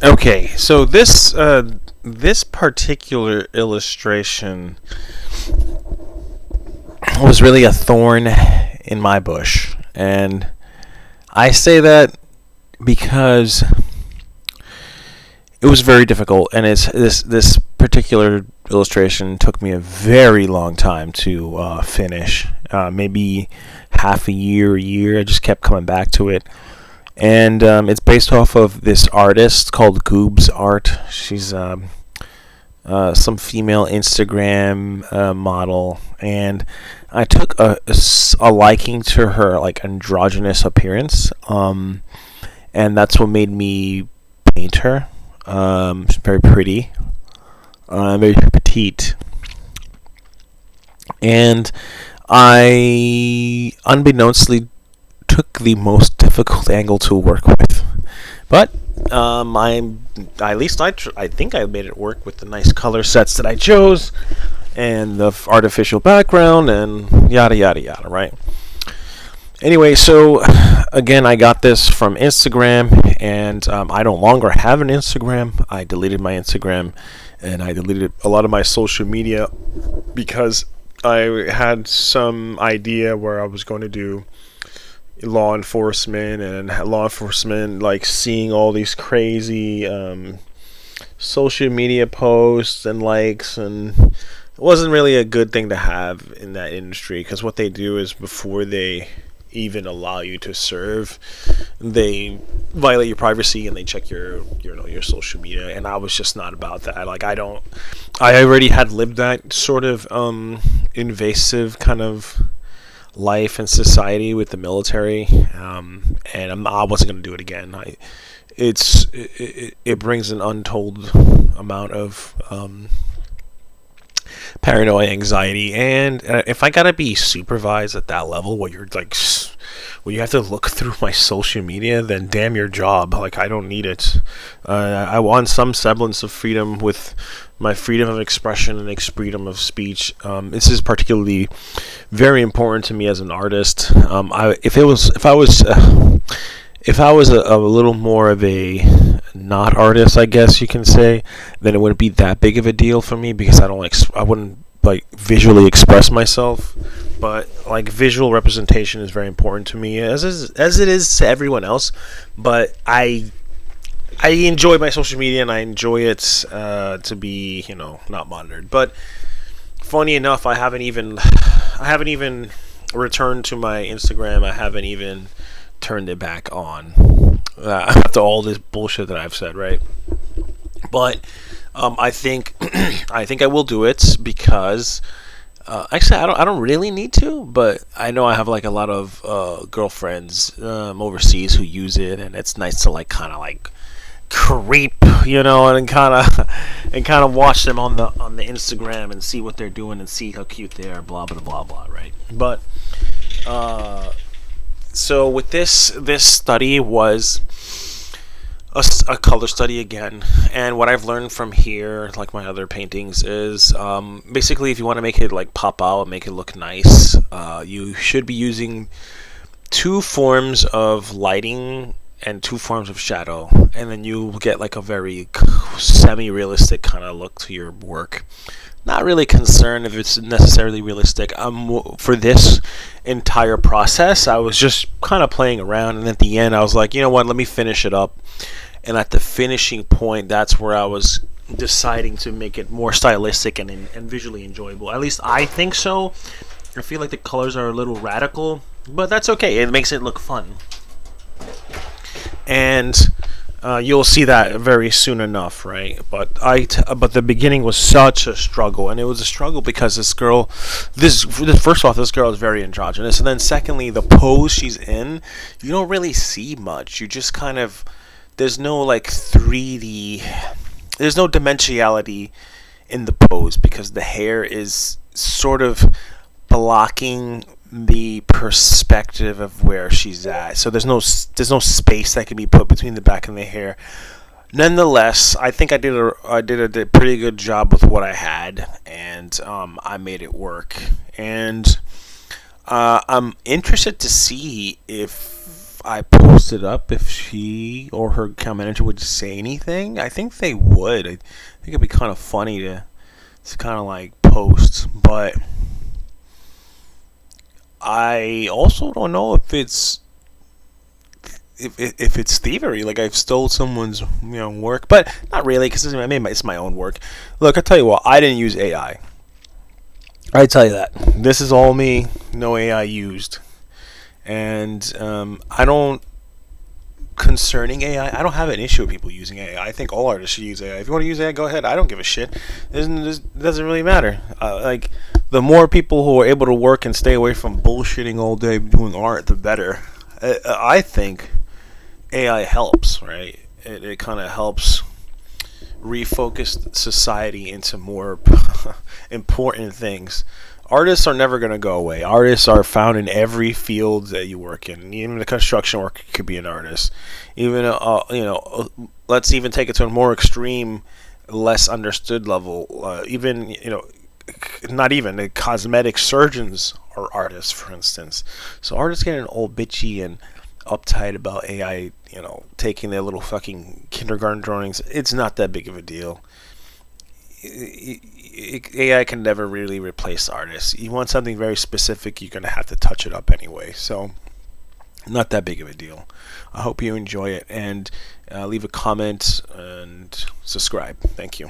Okay, so this particular illustration was really a thorn in my bush, and I say that because it was very difficult, and it's this particular illustration took me a very long time to finish, maybe half a year. I just kept coming back to it, and it's based off of this artist called goobsart. She's some female Instagram model, and I took a liking to her like androgynous appearance, and that's what made me paint her. She's very pretty, very petite, and I unbeknownstly took the most difficult angle to work with, but I at least I think I made it work with the nice color sets that I chose and the artificial background and yada yada yada, right? Anyway, so again, I got this from Instagram, and I no longer have an Instagram. I deleted my Instagram, and I deleted a lot of my social media because I had some idea where I was going to do law enforcement, and law enforcement like seeing all these crazy social media posts and likes, and it wasn't really a good thing to have in that industry, because what they do is before they even allow you to serve, they violate your privacy and they check your social media, and I was just not about that. Like I already had lived that sort of invasive kind of life and society with the military, and I wasn't going to do it again. It brings an untold amount of paranoia, anxiety, and if I gotta be supervised at that level where you're like, where you have to look through my social media, then damn your job. Like I don't need it. I want some semblance of freedom with my freedom of expression and freedom of speech. This is particularly very important to me as an artist. If I was a little more of a not artist, I guess you can say, then it wouldn't be that big of a deal for me, because I wouldn't like visually express myself. But like visual representation is very important to me, as it is to everyone else. But I enjoy my social media, and I enjoy it to be not monitored. But funny enough, I haven't even returned to my Instagram. I haven't even turned it back on after all this bullshit that I've said, right? But I think I will do it because actually I don't really need to, but I know I have like a lot of girlfriends overseas who use it, and it's nice to like kind of like creep, and kind of watch them on the Instagram and see what they're doing and see how cute they are, blah blah blah blah, right? But so with this study was a color study again, and what I've learned from here, like my other paintings, is basically if you want to make it like pop out, make it look nice, you should be using two forms of lighting and two forms of shadow, and then you will get like a very semi-realistic kind of look to your work. Not really concerned if it's necessarily realistic. For this entire process, I was just kind of playing around, and at the end, I was like, you know what? Let me finish it up. And at the finishing point, that's where I was deciding to make it more stylistic and visually enjoyable. At least I think so. I feel like the colors are a little radical, but that's okay. It makes it look fun. And you'll see that very soon enough, right? But the beginning was such a struggle, and it was a struggle because this first off, this girl is very androgynous, and then secondly, the pose she's in, you don't really see much. You just kind of, there's no like 3D, there's no dimensionality in the pose because the hair is sort of blocking the perspective of where she's at. So there's no space that can be put between the back and the hair. Nonetheless, I think I did a pretty good job with what I had, and I made it work. And I'm interested to see if I posted up, if she or her account manager would say anything, I think they would. I think it'd be kind of funny to kind of like post, but I also don't know if it's thievery. Like I've stole someone's work, but not really because it's my own work. Look, I tell you what, I didn't use AI. I tell you that this is all me, no AI used, and I don't concerning AI. I don't have an issue with people using AI. I think all artists should use AI. If you want to use AI, go ahead. I don't give a shit. It doesn't really matter. Like the more people who are able to work and stay away from bullshitting all day doing art, the better. I think AI helps, right? It kind of helps refocus society into more important things. Artists are never going to go away. Artists are found in every field that you work in. Even the construction worker could be an artist. Even let's even take it to a more extreme, less understood level. Even not even the cosmetic surgeons are artists, for instance. So artists getting all bitchy and uptight about AI, taking their little fucking kindergarten drawings. It's not that big of a deal. AI can never really replace artists. You want something very specific, you're going to have to touch it up anyway. So, not that big of a deal. I hope you enjoy it, and leave a comment and subscribe. Thank you.